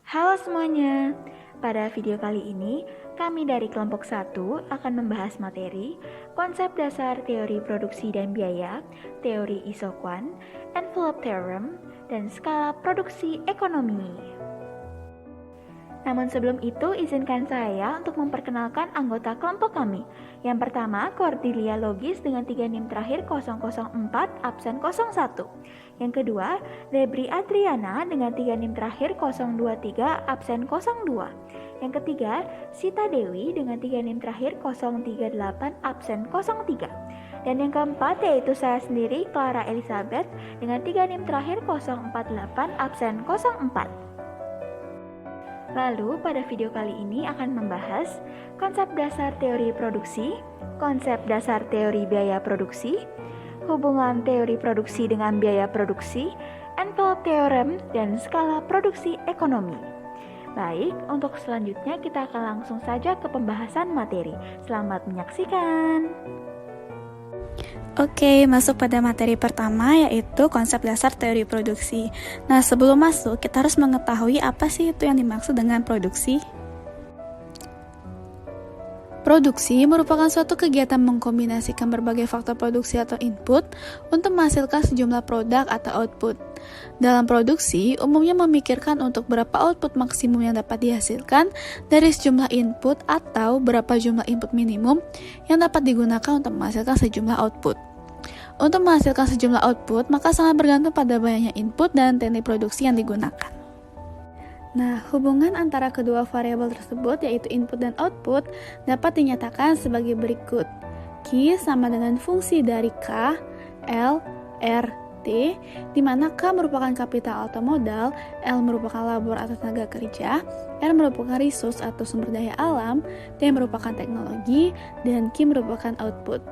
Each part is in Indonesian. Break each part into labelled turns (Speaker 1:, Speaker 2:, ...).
Speaker 1: Halo semuanya, pada video kali ini kami dari kelompok 1 akan membahas materi konsep dasar teori produksi dan biaya, teori isoquant, envelope theorem, dan skala produksi ekonomi. Namun sebelum itu, izinkan saya untuk memperkenalkan anggota kelompok kami. Yang pertama, Cordelia Logis dengan 3 NIM terakhir 004 absen 01. Yang kedua, Debri Adriana dengan 3 NIM terakhir 023 absen 02. Yang ketiga, Sita Dewi dengan 3 NIM terakhir 038 absen 03. Dan yang keempat yaitu saya sendiri, Clara Elizabeth dengan 3 NIM terakhir 048 absen 04. Lalu pada video kali ini akan membahas konsep dasar teori produksi, konsep dasar teori biaya produksi, hubungan teori produksi dengan biaya produksi, envelope theorem, dan skala produksi ekonomi. Baik, untuk selanjutnya kita akan langsung saja ke pembahasan materi. Selamat menyaksikan.
Speaker 2: Oke, masuk pada materi pertama yaitu konsep dasar teori produksi. Nah, sebelum masuk, kita harus mengetahui apa sih itu yang dimaksud dengan produksi. Produksi merupakan suatu kegiatan mengkombinasikan berbagai faktor produksi atau input untuk menghasilkan sejumlah produk atau output. Dalam produksi, umumnya memikirkan untuk berapa output maksimum yang dapat dihasilkan dari sejumlah input atau berapa jumlah input minimum yang dapat digunakan untuk menghasilkan sejumlah output. Untuk menghasilkan sejumlah output, maka sangat bergantung pada banyaknya input dan teknik produksi yang digunakan. Nah, hubungan antara kedua variabel tersebut, yaitu input dan output, dapat dinyatakan sebagai berikut. Q sama dengan fungsi dari K, L, R, T, di mana K merupakan kapital atau modal, L merupakan labor atau tenaga kerja, R merupakan resource atau sumber daya alam, T merupakan teknologi, dan Q merupakan output.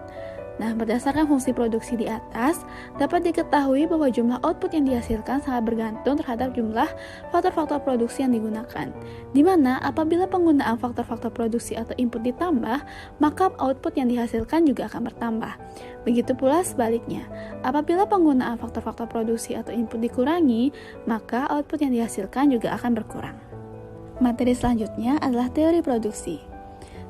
Speaker 2: Nah, berdasarkan fungsi produksi di atas, dapat diketahui bahwa jumlah output yang dihasilkan sangat bergantung terhadap jumlah faktor-faktor produksi yang digunakan. Di mana apabila penggunaan faktor-faktor produksi atau input ditambah, maka output yang dihasilkan juga akan bertambah. Begitu pula sebaliknya, apabila penggunaan faktor-faktor produksi atau input dikurangi, maka output yang dihasilkan juga akan berkurang. Materi selanjutnya adalah teori produksi.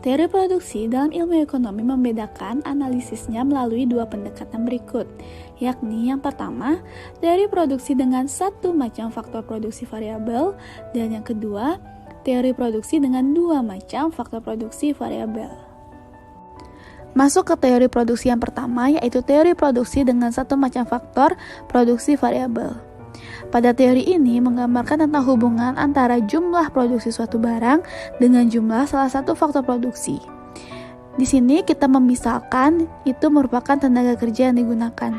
Speaker 2: Teori produksi dalam ilmu ekonomi membedakan analisisnya melalui dua pendekatan berikut, yakni yang pertama, teori produksi dengan satu macam faktor produksi variabel, dan yang kedua, teori produksi dengan dua macam faktor produksi variabel. Masuk ke teori produksi yang pertama, yaitu teori produksi dengan satu macam faktor produksi variabel. Pada teori ini menggambarkan tentang hubungan antara jumlah produksi suatu barang dengan jumlah salah satu faktor produksi. Di sini kita memisalkan itu merupakan tenaga kerja yang digunakan.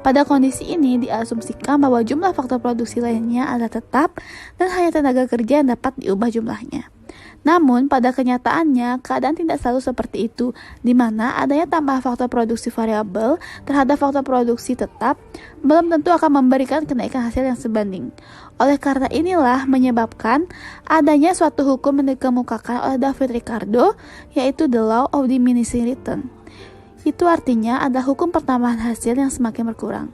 Speaker 2: Pada kondisi ini diasumsikan bahwa jumlah faktor produksi lainnya adalah tetap dan hanya tenaga kerja yang dapat diubah jumlahnya. Namun, pada kenyataannya, keadaan tidak selalu seperti itu, di mana adanya tambahan faktor produksi variabel terhadap faktor produksi tetap belum tentu akan memberikan kenaikan hasil yang sebanding. Oleh karena inilah menyebabkan adanya suatu hukum yang dikemukakan oleh David Ricardo, yaitu the law of diminishing return. Itu artinya ada hukum pertambahan hasil yang semakin berkurang.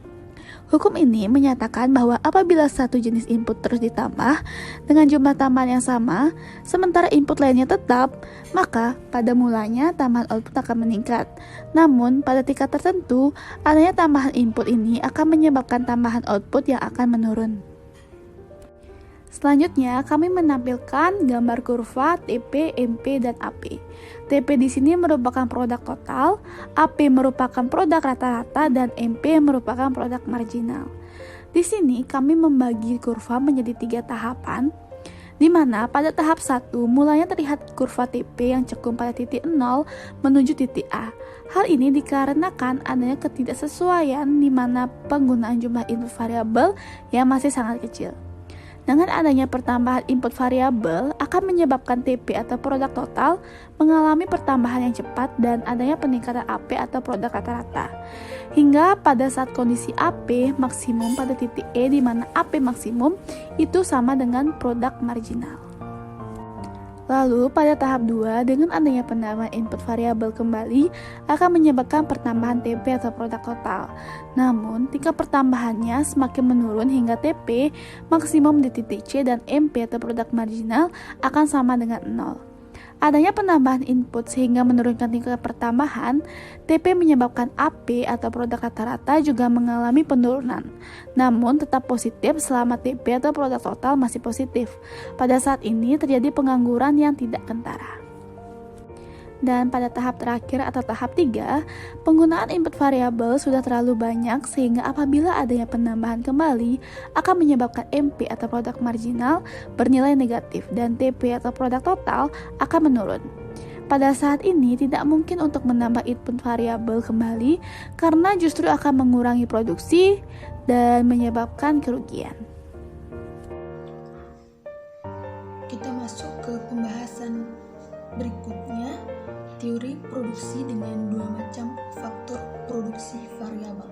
Speaker 2: Hukum ini menyatakan bahwa apabila satu jenis input terus ditambah dengan jumlah tambahan yang sama, sementara input lainnya tetap, maka pada mulanya tambahan output akan meningkat. Namun, pada tingkat tertentu, adanya tambahan input ini akan menyebabkan tambahan output yang akan menurun. Selanjutnya, kami menampilkan gambar kurva TP, MP, dan AP. TP di sini merupakan produk total, AP merupakan produk rata-rata, dan MP merupakan produk marginal. Di sini kami membagi kurva menjadi 3 tahapan, di mana pada tahap 1 mulanya terlihat kurva TP yang cekung pada titik 0 menuju titik A. Hal ini dikarenakan adanya ketidaksesuaian di mana penggunaan jumlah input variabel yang masih sangat kecil. Dengan adanya pertambahan input variabel akan menyebabkan TP atau produk total mengalami pertambahan yang cepat dan adanya peningkatan AP atau produk rata-rata. Hingga pada saat kondisi AP maksimum pada titik E di mana AP maksimum itu sama dengan produk marginal. Lalu pada tahap 2, dengan adanya penambahan input variabel kembali akan menyebabkan pertambahan TP atau produk total. Namun, tingkat pertambahannya semakin menurun hingga TP maksimum di titik C dan MP atau produk marginal akan sama dengan 0. Adanya penambahan input sehingga menurunkan tingkat pertambahan, TP menyebabkan AP atau produk rata-rata juga mengalami penurunan, namun tetap positif selama TP atau produk total masih positif. Pada saat ini terjadi pengangguran yang tidak kentara. Dan pada tahap terakhir atau tahap 3, penggunaan input variabel sudah terlalu banyak sehingga apabila adanya penambahan kembali akan menyebabkan MP atau produk marginal bernilai negatif dan TP atau produk total akan menurun. Pada saat ini tidak mungkin untuk menambah input variabel kembali karena justru akan mengurangi produksi dan menyebabkan kerugian.
Speaker 3: Kita masuk ke pembahasan berikutnya, teori produksi dengan dua macam faktor produksi variabel.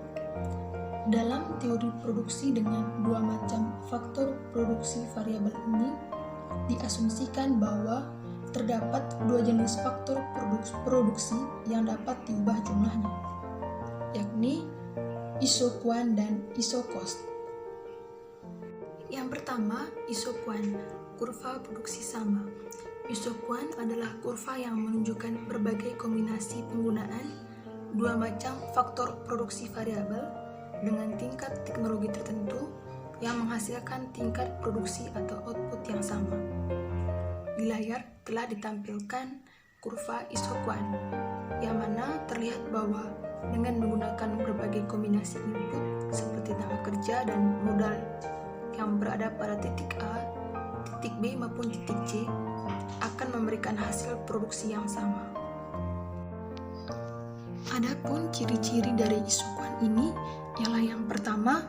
Speaker 3: Dalam teori produksi dengan dua macam faktor produksi variabel ini, diasumsikan bahwa terdapat dua jenis faktor produksi yang dapat diubah jumlahnya, yakni isokuan dan isocost. Yang pertama, isokuan, kurva produksi sama. Isokuan adalah kurva yang menunjukkan berbagai kombinasi penggunaan dua macam faktor produksi variabel dengan tingkat teknologi tertentu yang menghasilkan tingkat produksi atau output yang sama. Di layar telah ditampilkan kurva isokuan, yang mana terlihat bahwa dengan menggunakan berbagai kombinasi input seperti tenaga kerja dan modal yang berada pada titik A, titik B maupun titik C, akan memberikan hasil produksi yang sama. Adapun ciri-ciri dari isokuan ini ialah yang pertama,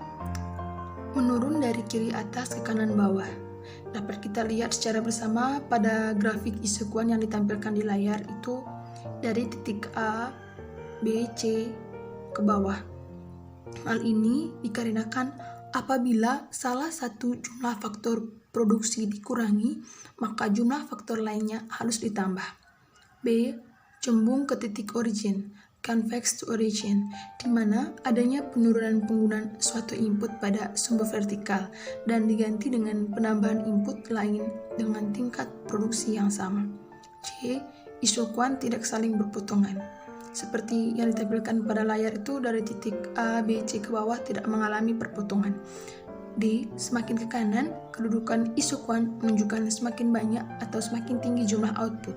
Speaker 3: menurun dari kiri atas ke kanan bawah. Dapat kita lihat secara bersama pada grafik isokuan yang ditampilkan di layar itu dari titik A, B, C ke bawah. Hal ini dikarenakan apabila salah satu jumlah faktor produksi dikurangi, maka jumlah faktor lainnya harus ditambah. B. Cembung ke titik origin, convex to origin, di mana adanya penurunan penggunaan suatu input pada sumber vertikal dan diganti dengan penambahan input lain dengan tingkat produksi yang sama. C. Isokuan tidak saling berpotongan. Seperti yang ditampilkan pada layar itu dari titik A, B, C ke bawah tidak mengalami perpotongan. D. Semakin ke kanan, kedudukan isokuan menunjukkan semakin banyak atau semakin tinggi jumlah output.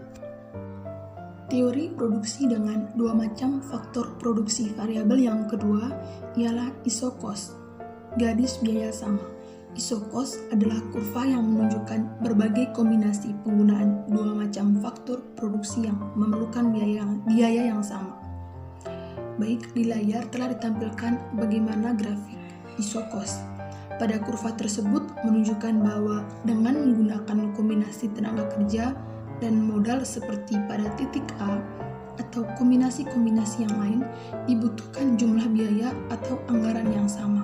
Speaker 3: Teori produksi dengan dua macam faktor produksi variabel yang kedua ialah isocost, garis biaya sama. Isocost adalah kurva yang menunjukkan berbagai kombinasi penggunaan dua macam faktor produksi yang memerlukan biaya yang sama. Baik, di layar telah ditampilkan bagaimana grafik isocost. Pada kurva tersebut menunjukkan bahwa dengan menggunakan kombinasi tenaga kerja dan modal seperti pada titik A atau kombinasi-kombinasi yang lain, dibutuhkan jumlah biaya atau anggaran yang sama.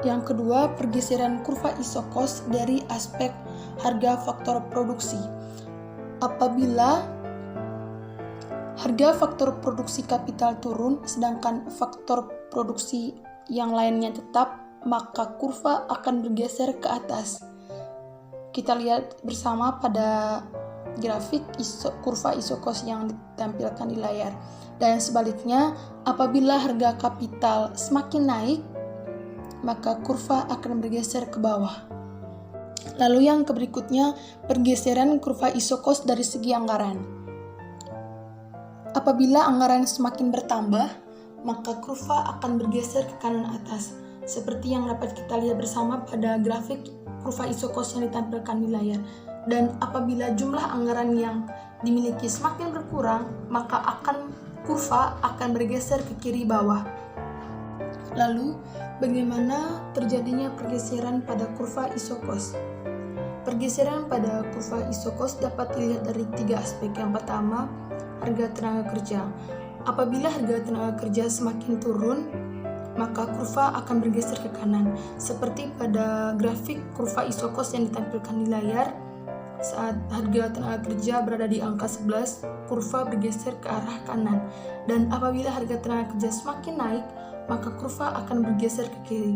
Speaker 3: Yang kedua, pergeseran kurva isocost dari aspek harga faktor produksi. Apabila harga faktor produksi kapital turun, sedangkan faktor produksi yang lainnya tetap, maka kurva akan bergeser ke atas. Kita lihat bersama pada grafik kurva isocost yang ditampilkan di layar. Dan sebaliknya, apabila harga kapital semakin naik, maka kurva akan bergeser ke bawah. Lalu yang berikutnya, pergeseran kurva isocost dari segi anggaran. Apabila anggaran semakin bertambah, maka kurva akan bergeser ke kanan atas, seperti yang dapat kita lihat bersama pada grafik kurva isocost yang ditampilkan di layar. Dan apabila jumlah anggaran yang dimiliki semakin berkurang, maka kurva akan bergeser ke kiri bawah. Lalu, bagaimana terjadinya pergeseran pada kurva isocost? Pergeseran pada kurva isocost dapat dilihat dari tiga aspek. Yang pertama, harga tenaga kerja. Apabila harga tenaga kerja semakin turun, maka kurva akan bergeser ke kanan. Seperti pada grafik kurva isocost yang ditampilkan di layar, Saat harga tenaga kerja berada di angka 11, kurva bergeser ke arah kanan. Dan apabila harga tenaga kerja semakin naik, maka kurva akan bergeser ke kiri.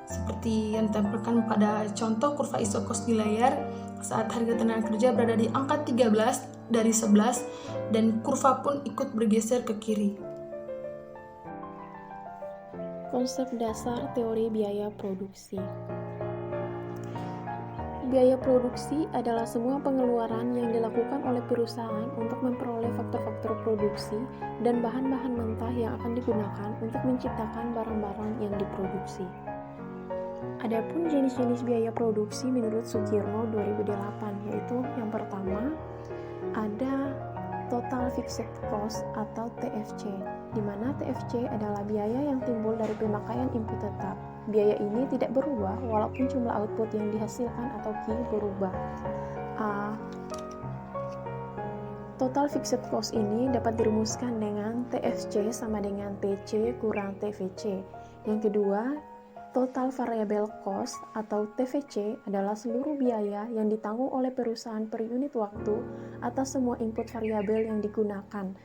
Speaker 3: Seperti yang ditampilkan pada contoh kurva isokos di layar, saat harga tenaga kerja berada di angka 13 dari 11, dan kurva pun ikut bergeser ke kiri.
Speaker 4: Konsep dasar teori biaya produksi. Biaya produksi adalah semua pengeluaran yang dilakukan oleh perusahaan untuk memperoleh faktor-faktor produksi dan bahan-bahan mentah yang akan digunakan untuk menciptakan barang-barang yang diproduksi. Adapun jenis-jenis biaya produksi menurut Sugierno 2008, yaitu yang pertama ada Total Fixed Cost atau TFC, di mana TFC adalah biaya yang timbul dari pemakaian input tetap. Biaya ini tidak berubah walaupun jumlah output yang dihasilkan atau Q berubah. Total Fixed Cost ini dapat dirumuskan dengan TFC sama dengan TC kurang TVC. Yang kedua, Total Variable Cost atau TVC adalah seluruh biaya yang ditanggung oleh perusahaan per unit waktu atas semua input variabel yang digunakan.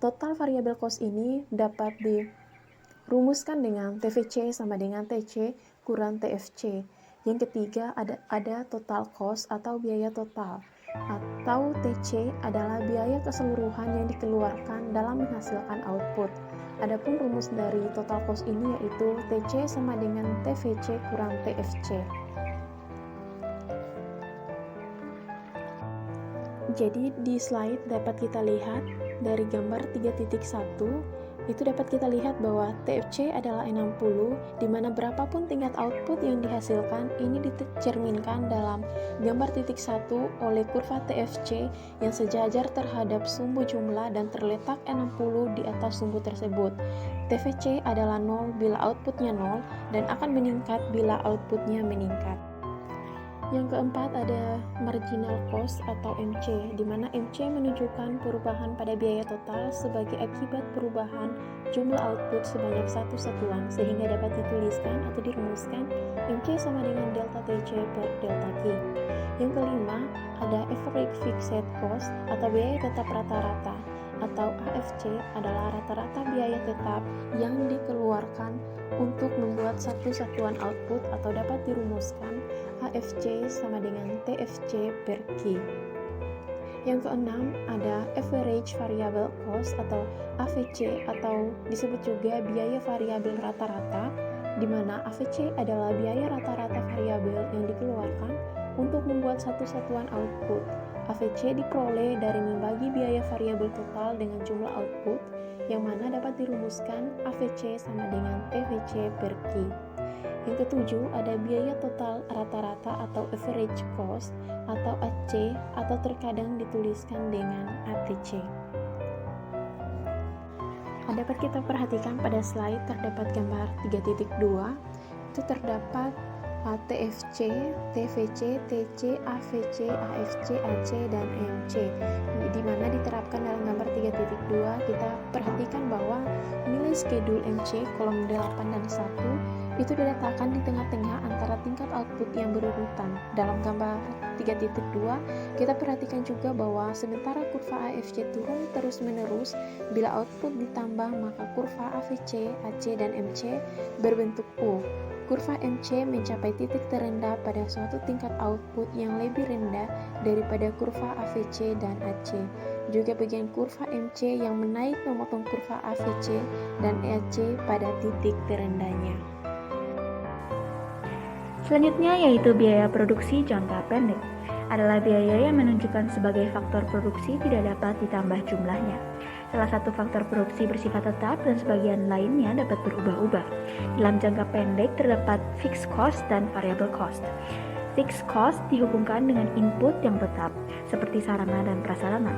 Speaker 4: Total Variable Cost ini dapat dirumuskan dengan TVC sama dengan TC kurang TFC. Yang ketiga ada Total Cost atau biaya total, atau TC adalah biaya keseluruhan yang dikeluarkan dalam menghasilkan output. Adapun rumus dari total cost ini yaitu TC sama dengan TVC kurang TFC. Jadi di slide dapat kita lihat dari gambar 3.1 itu dapat kita lihat bahwa TFC adalah 60, di mana berapapun tingkat output yang dihasilkan ini dicerminkan dalam gambar titik 1 oleh kurva TFC yang sejajar terhadap sumbu jumlah dan terletak 60 di atas sumbu tersebut. TVC adalah 0 bila outputnya 0 dan akan meningkat bila outputnya meningkat. Yang keempat ada marginal cost atau MC, di mana MC menunjukkan perubahan pada biaya total sebagai akibat perubahan jumlah output sebanyak satu satuan, sehingga dapat dituliskan atau dirumuskan MC sama dengan delta TC per delta Q. Yang kelima ada average fixed cost atau biaya tetap rata-rata, atau AFC adalah rata-rata biaya tetap yang dikeluarkan untuk membuat satu satuan output, atau dapat dirumuskan AFC sama dengan TFC per Q. Yang keenam ada average variable cost atau AVC, atau disebut juga biaya variabel rata-rata, di mana AVC adalah biaya rata-rata variabel yang dikeluarkan untuk membuat satu satuan output. AVC diperoleh dari membagi biaya variabel total dengan jumlah output, yang mana dapat dirumuskan AVC sama dengan TVC per Q. Yang ketujuh ada biaya total rata-rata atau average cost atau AC, atau terkadang dituliskan dengan ATC. Dapat kita perhatikan pada slide terdapat gambar 3.2, itu terdapat TFC, TVC, TC, AVC, AFC, AC, dan MC, di mana diterapkan dalam gambar 3.2. Kita perhatikan bahwa nilai schedule MC kolom 8 dan 1 itu diletakkan di tengah-tengah antara tingkat output yang berurutan. Dalam gambar 3.2 kita perhatikan juga bahwa sementara kurva AFC turun terus-menerus, bila output ditambah maka kurva AVC, AC, dan MC berbentuk U. Kurva MC mencapai titik terendah pada suatu tingkat output yang lebih rendah daripada kurva AVC dan AC. Juga bagian kurva MC yang menaik memotong kurva AVC dan AC pada titik terendahnya.
Speaker 1: Selanjutnya yaitu biaya produksi jangka pendek. Adalah biaya yang menunjukkan sebagai faktor produksi tidak dapat ditambah jumlahnya. Salah satu faktor produksi bersifat tetap dan sebagian lainnya dapat berubah-ubah. Dalam jangka pendek terdapat fixed cost dan variable cost. Fixed cost dihubungkan dengan input yang tetap, seperti sarana dan prasarana,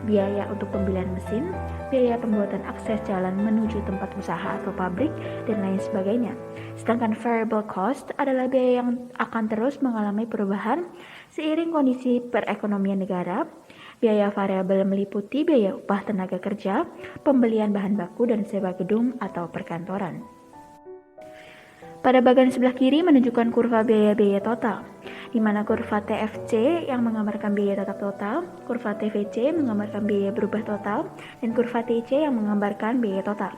Speaker 1: biaya untuk pembelian mesin, biaya pembuatan akses jalan menuju tempat usaha atau pabrik, dan lain sebagainya. Sedangkan variable cost adalah biaya yang akan terus mengalami perubahan seiring kondisi perekonomian negara. Biaya variabel meliputi biaya upah tenaga kerja, pembelian bahan baku, dan sewa gedung atau perkantoran. Pada bagian sebelah kiri menunjukkan kurva biaya-biaya total. di mana kurva TFC yang menggambarkan biaya tetap total, kurva TVC menggambarkan biaya berubah total, dan kurva TC yang menggambarkan biaya total.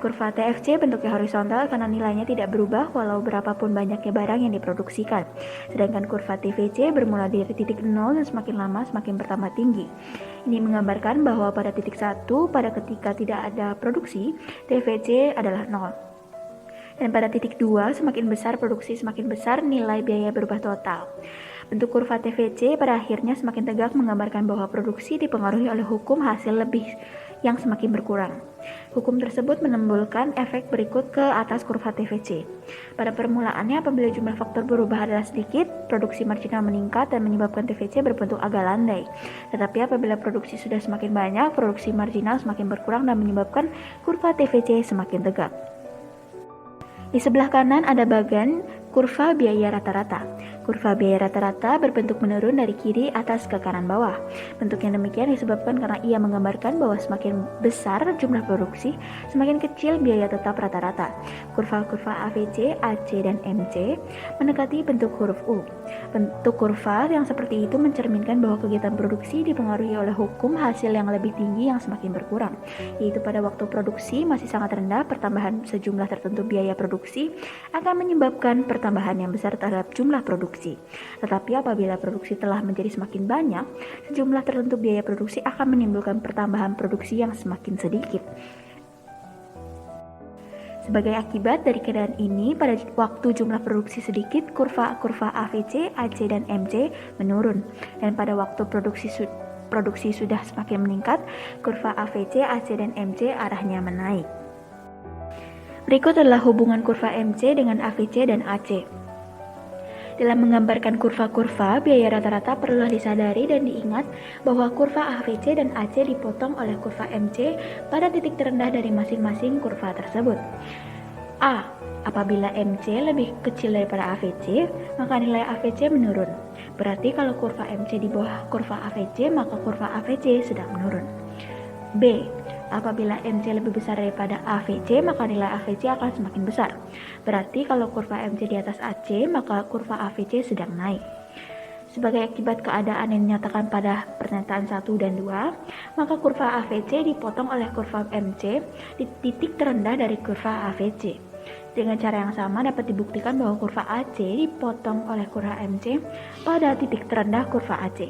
Speaker 1: Kurva TFC bentuknya horizontal karena nilainya tidak berubah walau berapapun banyaknya barang yang diproduksikan. Sedangkan kurva TVC bermula dari titik 0 dan semakin lama semakin bertambah tinggi. Ini menggambarkan bahwa pada titik 1, pada ketika tidak ada produksi, TVC adalah 0. Dan pada titik 2, semakin besar produksi, semakin besar nilai biaya berubah total. Bentuk kurva TVC pada akhirnya semakin tegak menggambarkan bahwa produksi dipengaruhi oleh hukum hasil lebih yang semakin berkurang. Hukum tersebut menimbulkan efek berikut ke atas kurva TVC. Pada permulaannya, apabila jumlah faktor berubah adalah sedikit, produksi marginal meningkat dan menyebabkan TVC berbentuk agak landai. Tetapi apabila produksi sudah semakin banyak, produksi marginal semakin berkurang dan menyebabkan kurva TVC semakin tegak. Di sebelah kanan ada bagan kurva biaya rata-rata. Kurva biaya rata-rata berbentuk menurun dari kiri atas ke kanan bawah. Bentuk yang demikian disebabkan karena ia menggambarkan bahwa semakin besar jumlah produksi, semakin kecil biaya tetap rata-rata. Kurva-kurva AVC, AC, dan MC mendekati bentuk huruf U. Bentuk kurva yang seperti itu mencerminkan bahwa kegiatan produksi dipengaruhi oleh hukum hasil yang lebih tinggi yang semakin berkurang, yaitu pada waktu produksi masih sangat rendah, pertambahan sejumlah tertentu biaya produksi akan menyebabkan pertambahan yang besar terhadap jumlah produksi. Tetapi apabila produksi telah menjadi semakin banyak, sejumlah tertentu biaya produksi akan menimbulkan pertambahan produksi yang semakin sedikit. Sebagai akibat dari keadaan ini, pada waktu jumlah produksi sedikit, kurva AVC, AC, dan MC menurun. Dan pada waktu produksi sudah semakin meningkat, kurva AVC, AC, dan MC arahnya menaik. Berikut adalah hubungan kurva MC dengan AVC dan AC. Dalam menggambarkan kurva-kurva, biaya rata-rata perlu disadari dan diingat bahwa kurva AVC dan AC dipotong oleh kurva MC pada titik terendah dari masing-masing kurva tersebut. A. Apabila MC lebih kecil daripada AVC, maka nilai AVC menurun. Berarti kalau kurva MC di bawah kurva AVC, maka kurva AVC sedang menurun. B. Apabila MC lebih besar daripada AVC, maka nilai AVC akan semakin besar. Berarti kalau kurva MC di atas AC, maka kurva AVC sedang naik. Sebagai akibat keadaan yang dinyatakan pada pernyataan 1 dan 2, maka kurva AVC dipotong oleh kurva MC di titik terendah dari kurva AVC. Dengan cara yang sama dapat dibuktikan bahwa kurva AC dipotong oleh kurva MC pada titik terendah kurva AC.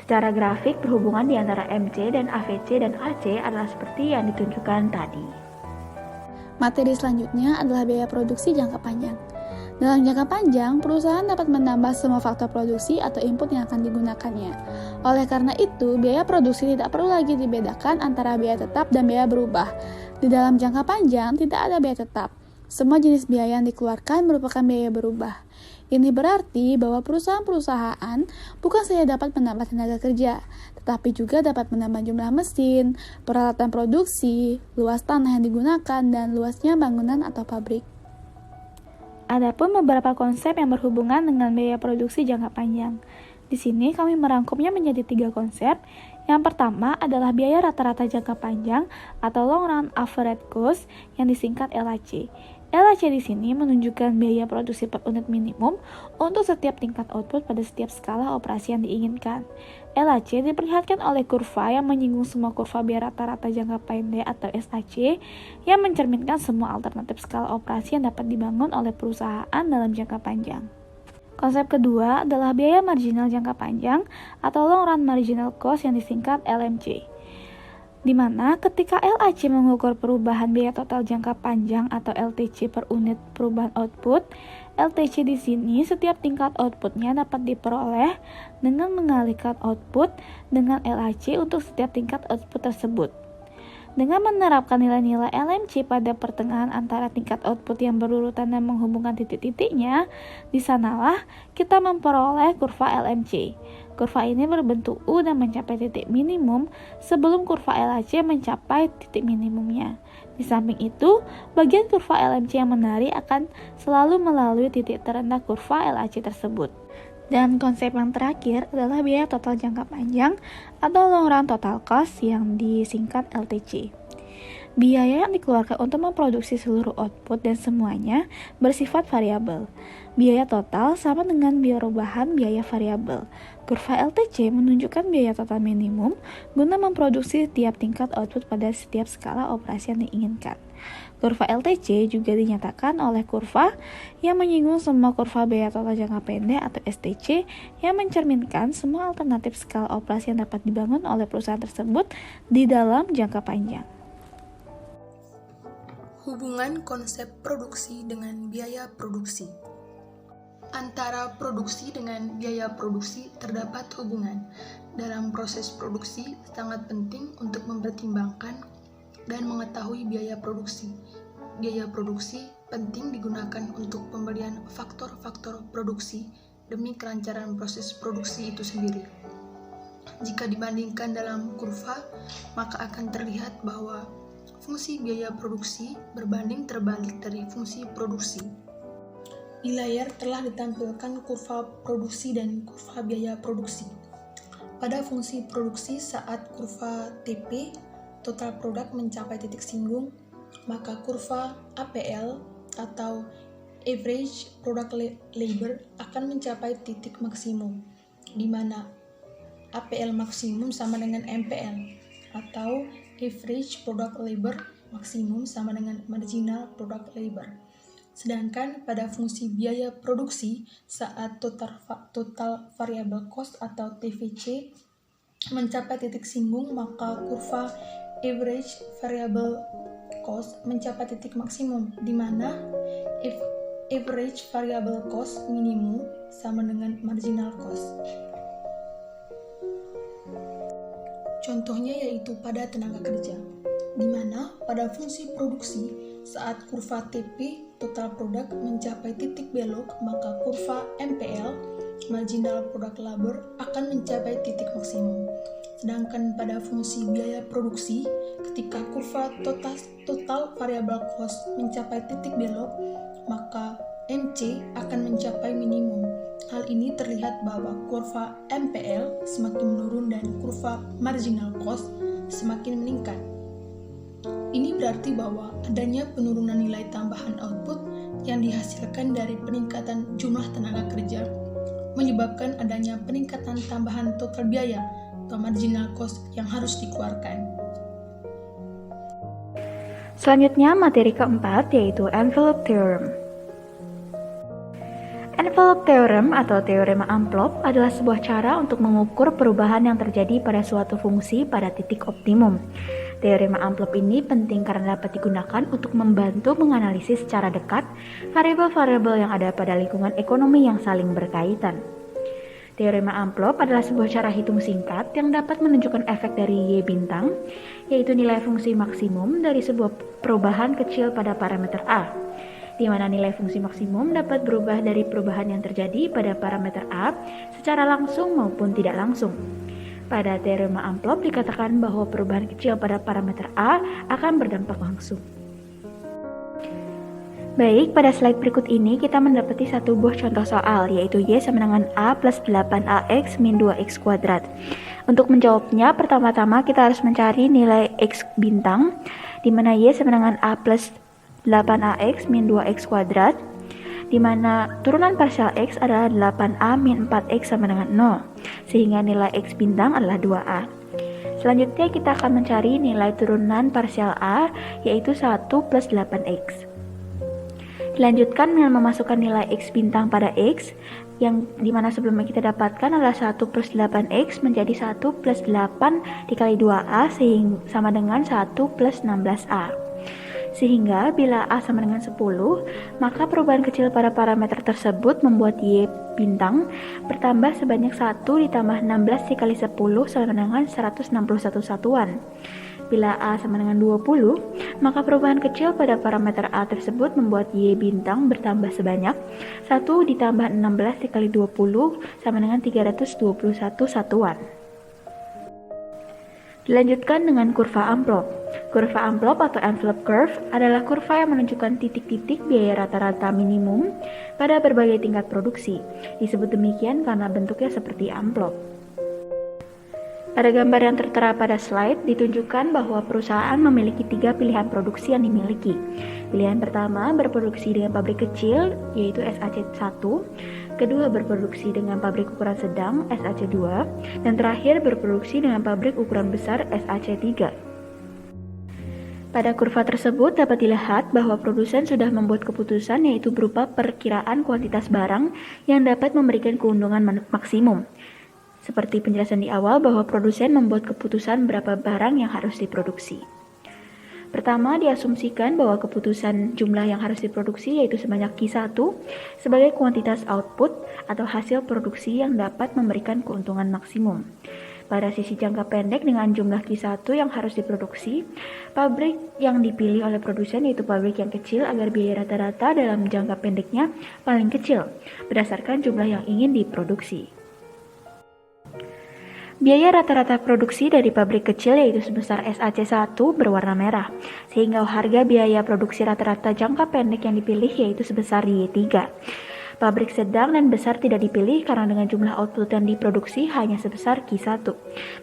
Speaker 1: Secara grafik, perhubungan di antara MC dan AVC dan AC adalah seperti yang ditunjukkan tadi.
Speaker 2: Materi selanjutnya adalah biaya produksi jangka panjang. Dalam jangka panjang, perusahaan dapat menambah semua faktor produksi atau input yang akan digunakannya. Oleh karena itu, biaya produksi tidak perlu lagi dibedakan antara biaya tetap dan biaya berubah. Di dalam jangka panjang, tidak ada biaya tetap. Semua jenis biaya yang dikeluarkan merupakan biaya berubah. Ini berarti bahwa perusahaan-perusahaan bukan saja dapat menambah tenaga kerja, tetapi juga dapat menambah jumlah mesin, peralatan produksi, luas tanah yang digunakan, dan luasnya bangunan atau pabrik. Adapun beberapa konsep yang berhubungan dengan biaya produksi jangka panjang. Di sini kami merangkumnya menjadi 3 konsep. Yang pertama adalah biaya rata-rata jangka panjang atau long run average cost yang disingkat LHC. LHC di sini menunjukkan biaya produksi per unit minimum untuk setiap tingkat output pada setiap skala operasi yang diinginkan. LHC diperlihatkan oleh kurva yang menyinggung semua kurva biaya rata-rata jangka pendek atau SAC yang mencerminkan semua alternatif skala operasi yang dapat dibangun oleh perusahaan dalam jangka panjang. Konsep kedua adalah biaya marginal jangka panjang atau long run marginal cost yang disingkat LMC. Di mana ketika LAC mengukur perubahan biaya total jangka panjang atau LTC per unit perubahan output, LTC di sini setiap tingkat outputnya dapat diperoleh dengan mengalihkan output dengan LAC untuk setiap tingkat output tersebut. Dengan menerapkan nilai-nilai LMC pada pertengahan antara tingkat output yang berurutan dan menghubungkan titik-titiknya, di sanalah kita memperoleh kurva LMC. Kurva ini berbentuk U dan mencapai titik minimum sebelum kurva LHC mencapai titik minimumnya. Di samping itu, bagian kurva LMC yang menari akan selalu melalui titik terendah kurva LHC tersebut. Dan konsep yang terakhir adalah biaya total jangka panjang atau long run total cost yang disingkat LTC. Biaya yang dikeluarkan untuk memproduksi seluruh output dan semuanya bersifat variabel. Biaya total sama dengan perubahan biaya variabel. Kurva LTC menunjukkan biaya total minimum guna memproduksi setiap tingkat output pada setiap skala operasi yang diinginkan. Kurva LTC juga dinyatakan oleh kurva yang menyinggung semua kurva biaya total jangka pendek atau STC yang mencerminkan semua alternatif skala operasi yang dapat dibangun oleh perusahaan tersebut di dalam jangka panjang.
Speaker 3: Hubungan konsep produksi dengan biaya produksi. Antara produksi dengan biaya produksi terdapat hubungan. Dalam proses produksi sangat penting untuk mempertimbangkan dan mengetahui biaya produksi. Biaya produksi penting digunakan untuk pembelian faktor-faktor produksi demi kelancaran proses produksi itu sendiri. Jika dibandingkan dalam kurva, maka akan terlihat bahwa fungsi biaya produksi berbanding terbalik dari fungsi produksi. Di layar telah ditampilkan kurva produksi dan kurva biaya produksi. Pada fungsi produksi saat kurva TP, total produk mencapai titik singgung, maka kurva APL atau Average Product Labor akan mencapai titik maksimum, di mana APL maksimum sama dengan MPL atau Average Product Labor maksimum sama dengan Marginal Product Labor. Sedangkan pada fungsi biaya produksi saat total variable cost atau TVC mencapai titik singgung, maka kurva Average Variable Cost mencapai titik maksimum, di mana Average Variable Cost minimum sama dengan Marginal Cost. Contohnya yaitu pada tenaga kerja, di mana pada fungsi produksi saat kurva TP total produk mencapai titik belok, maka kurva MPL Marginal Product Labor akan mencapai titik maksimum. Sedangkan pada fungsi biaya produksi, ketika kurva total variable cost mencapai titik belok, maka MC akan mencapai minimum. Hal ini terlihat bahwa kurva MPL semakin menurun dan kurva marginal cost semakin meningkat. Ini berarti bahwa adanya penurunan nilai tambahan output yang dihasilkan dari peningkatan jumlah tenaga kerja menyebabkan adanya peningkatan tambahan total biaya atau marginal cost yang harus dikeluarkan.
Speaker 1: Selanjutnya materi keempat yaitu Envelope Theorem. Envelope Theorem atau teorema amplop adalah sebuah cara untuk mengukur perubahan yang terjadi pada suatu fungsi pada titik optimum. Teorema amplop ini penting karena dapat digunakan untuk membantu menganalisis secara dekat variabel-variabel yang ada pada lingkungan ekonomi yang saling berkaitan. Teorema amplop adalah sebuah cara hitung singkat yang dapat menunjukkan efek dari Y bintang, yaitu nilai fungsi maksimum dari sebuah perubahan kecil pada parameter A, di mana nilai fungsi maksimum dapat berubah dari perubahan yang terjadi pada parameter A secara langsung maupun tidak langsung. Pada teorema amplop dikatakan bahwa perubahan kecil pada parameter A akan berdampak langsung. Baik, pada slide berikut ini kita mendapati satu buah contoh soal, yaitu Y sama dengan A plus 8AX min 2X kuadrat. Untuk menjawabnya, pertama-tama kita harus mencari nilai X bintang, di mana Y sama dengan A plus 8AX min 2X kuadrat, di mana turunan parsial X adalah 8A min 4X sama dengan 0, sehingga nilai X bintang adalah 2A. Selanjutnya kita akan mencari nilai turunan parsial A, yaitu 1 plus 8X. Dilanjutkan dengan memasukkan nilai X bintang pada X, yang dimana sebelumnya kita dapatkan adalah 1 plus 8X menjadi 1 plus 8 dikali 2A sama dengan 1 plus 16A. Sehingga bila A sama dengan 10, maka perubahan kecil pada parameter tersebut membuat Y bintang bertambah sebanyak 1 ditambah 16 dikali 10 sama dengan 161 satuan. Bila A sama dengan 20, maka perubahan kecil pada parameter A tersebut membuat Y bintang bertambah sebanyak 1 ditambah 16 dikali 20 sama dengan 321 satuan. Dilanjutkan dengan kurva amplop. Kurva amplop atau envelope curve adalah kurva yang menunjukkan titik-titik biaya rata-rata minimum pada berbagai tingkat produksi. Disebut demikian karena bentuknya seperti amplop. Pada gambar yang tertera pada slide, ditunjukkan bahwa perusahaan memiliki 3 pilihan produksi yang dimiliki. Pilihan pertama berproduksi dengan pabrik kecil, yaitu SAC1. Kedua berproduksi dengan pabrik ukuran sedang, SAC2. Dan terakhir berproduksi dengan pabrik ukuran besar, SAC3. Pada kurva tersebut dapat dilihat bahwa produsen sudah membuat keputusan, yaitu berupa perkiraan kuantitas barang yang dapat memberikan keuntungan maksimum. Seperti penjelasan di awal bahwa produsen membuat keputusan berapa barang yang harus diproduksi. Pertama, diasumsikan bahwa keputusan jumlah yang harus diproduksi yaitu sebanyak Q1 sebagai kuantitas output atau hasil produksi yang dapat memberikan keuntungan maksimum. Pada sisi jangka pendek dengan jumlah Q1 yang harus diproduksi, pabrik yang dipilih oleh produsen yaitu pabrik yang kecil agar biaya rata-rata dalam jangka pendeknya paling kecil berdasarkan jumlah yang ingin diproduksi. Biaya rata-rata produksi dari pabrik kecil yaitu sebesar SAC1 berwarna merah, sehingga harga biaya produksi rata-rata jangka pendek yang dipilih yaitu sebesar Y3. Pabrik sedang dan besar tidak dipilih karena dengan jumlah output yang diproduksi hanya sebesar Q1.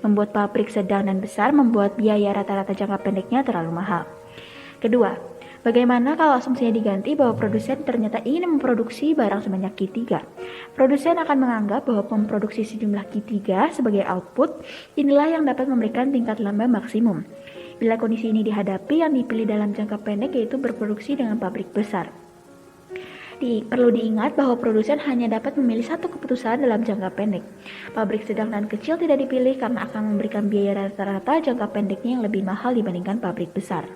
Speaker 1: Membuat pabrik sedang dan besar membuat biaya rata-rata jangka pendeknya terlalu mahal. Kedua, bagaimana kalau asumsinya diganti bahwa produsen ternyata ingin memproduksi barang sebanyak Q3? Produsen akan menganggap bahwa memproduksi sejumlah Q3 sebagai output inilah yang dapat memberikan tingkat laba maksimum. Bila kondisi ini dihadapi, yang dipilih dalam jangka pendek yaitu berproduksi dengan pabrik besar. Perlu diingat bahwa produsen hanya dapat memilih satu keputusan dalam jangka pendek. Pabrik sedang dan kecil tidak dipilih karena akan memberikan biaya rata-rata jangka pendeknya yang lebih mahal dibandingkan pabrik besar.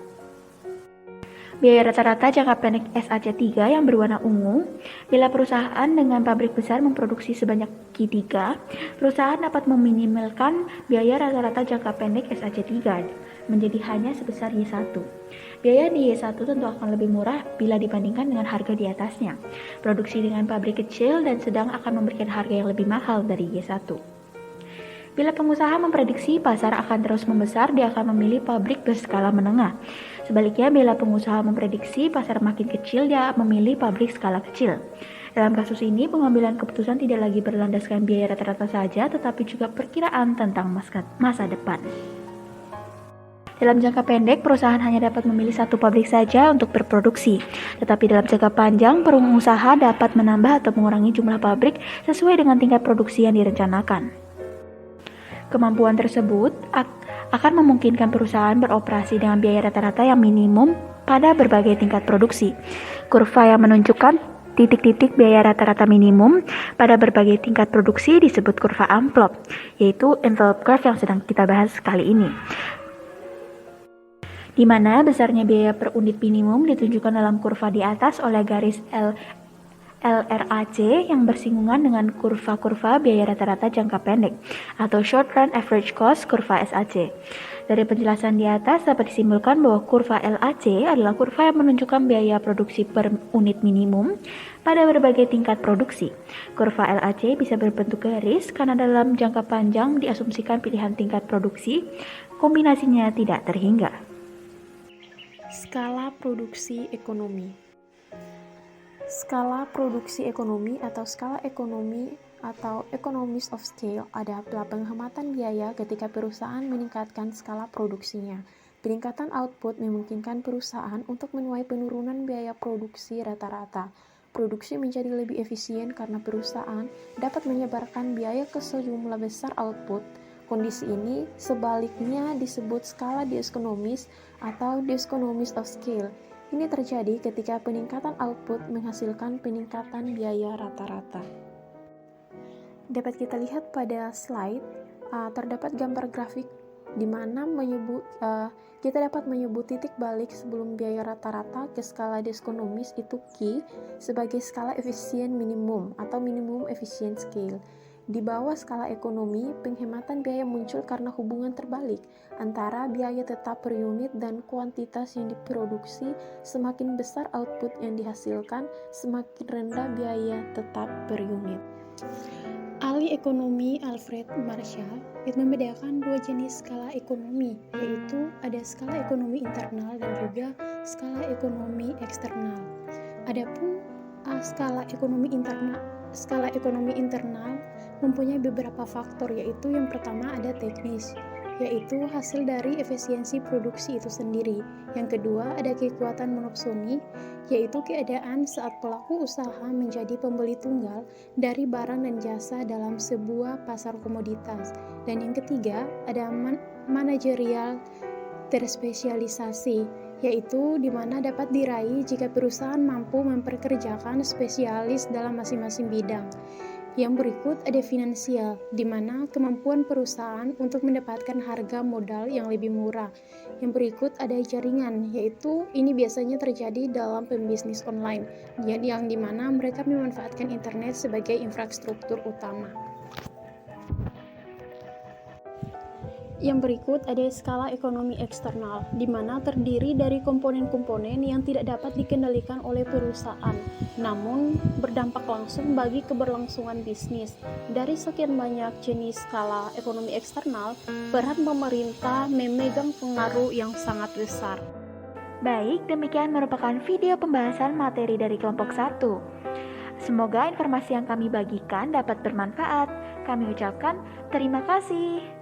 Speaker 1: Biaya rata-rata jangka pendek SAC3 yang berwarna ungu, bila perusahaan dengan pabrik besar memproduksi sebanyak Q3, perusahaan dapat meminimalkan biaya rata-rata jangka pendek SAC3 menjadi hanya sebesar Y1. Biaya di Y1 tentu akan lebih murah bila dibandingkan dengan harga di atasnya. Produksi dengan pabrik kecil dan sedang akan memberikan harga yang lebih mahal dari Y1. Bila pengusaha memprediksi pasar akan terus membesar, dia akan memilih pabrik berskala menengah. Sebaliknya, bila pengusaha memprediksi pasar makin kecil, dia memilih pabrik skala kecil. Dalam kasus ini, pengambilan keputusan tidak lagi berlandaskan biaya rata-rata saja, tetapi juga perkiraan tentang masa depan. Dalam jangka pendek, perusahaan hanya dapat memilih satu pabrik saja untuk berproduksi. Tetapi dalam jangka panjang, pengusaha dapat menambah atau mengurangi jumlah pabrik sesuai dengan tingkat produksi yang direncanakan. Kemampuan tersebut akan memungkinkan perusahaan beroperasi dengan biaya rata-rata yang minimum pada berbagai tingkat produksi. Kurva yang menunjukkan titik-titik biaya rata-rata minimum pada berbagai tingkat produksi disebut kurva amplop, yaitu envelope curve yang sedang kita bahas kali ini. Di mana besarnya biaya per unit minimum ditunjukkan dalam kurva di atas oleh garis LRAC yang bersinggungan dengan kurva-kurva biaya rata-rata jangka pendek atau short run average cost kurva SAC. Dari penjelasan di atas dapat disimpulkan bahwa kurva LAC adalah kurva yang menunjukkan biaya produksi per unit minimum pada berbagai tingkat produksi. Kurva LAC bisa berbentuk garis karena dalam jangka panjang diasumsikan pilihan tingkat produksi, kombinasinya tidak terhingga.
Speaker 4: Skala produksi ekonomi. Skala produksi ekonomi atau skala ekonomi atau economies of scale adalah penghematan biaya ketika perusahaan meningkatkan skala produksinya. Peningkatan output memungkinkan perusahaan untuk menuai penurunan biaya produksi rata-rata. Produksi menjadi lebih efisien karena perusahaan dapat menyebarkan biaya ke sejumlah besar output. Kondisi ini sebaliknya disebut skala diskonomis atau diskonomies of scale. Ini terjadi ketika peningkatan output menghasilkan peningkatan biaya rata-rata. Dapat kita lihat pada slide, terdapat gambar grafik di mana kita dapat menyebut titik balik sebelum biaya rata-rata ke skala diskonomis itu Q sebagai skala efisien minimum atau minimum efficient scale. Di bawah skala ekonomi, penghematan biaya muncul karena hubungan terbalik antara biaya tetap per unit dan kuantitas yang diproduksi. Semakin besar output yang dihasilkan, semakin rendah biaya tetap per unit. Ahli ekonomi Alfred Marshall membedakan dua jenis skala ekonomi, yaitu ada skala ekonomi internal dan juga skala ekonomi eksternal. Adapun skala ekonomi skala ekonomi internal mempunyai beberapa faktor, yaitu yang pertama ada teknis, yaitu hasil dari efisiensi produksi itu sendiri. Yang kedua ada kekuatan monopsoni, yaitu keadaan saat pelaku usaha menjadi pembeli tunggal dari barang dan jasa dalam sebuah pasar komoditas. Dan yang ketiga ada manajerial terspesialisasi, yaitu di mana dapat diraih jika perusahaan mampu memperkerjakan spesialis dalam masing-masing bidang. Yang berikut ada finansial, di mana kemampuan perusahaan untuk mendapatkan harga modal yang lebih murah. Yang berikut ada jaringan, yaitu ini biasanya terjadi dalam pembisnis online, yang di mana mereka memanfaatkan internet sebagai infrastruktur utama. Yang berikut ada skala ekonomi eksternal, di mana terdiri dari komponen-komponen yang tidak dapat dikendalikan oleh perusahaan, namun berdampak langsung bagi keberlangsungan bisnis. Dari sekian banyak jenis skala ekonomi eksternal, peran pemerintah memegang pengaruh yang sangat besar.
Speaker 1: Baik, demikian merupakan video pembahasan materi dari kelompok 1. Semoga informasi yang kami bagikan dapat bermanfaat. Kami ucapkan terima kasih.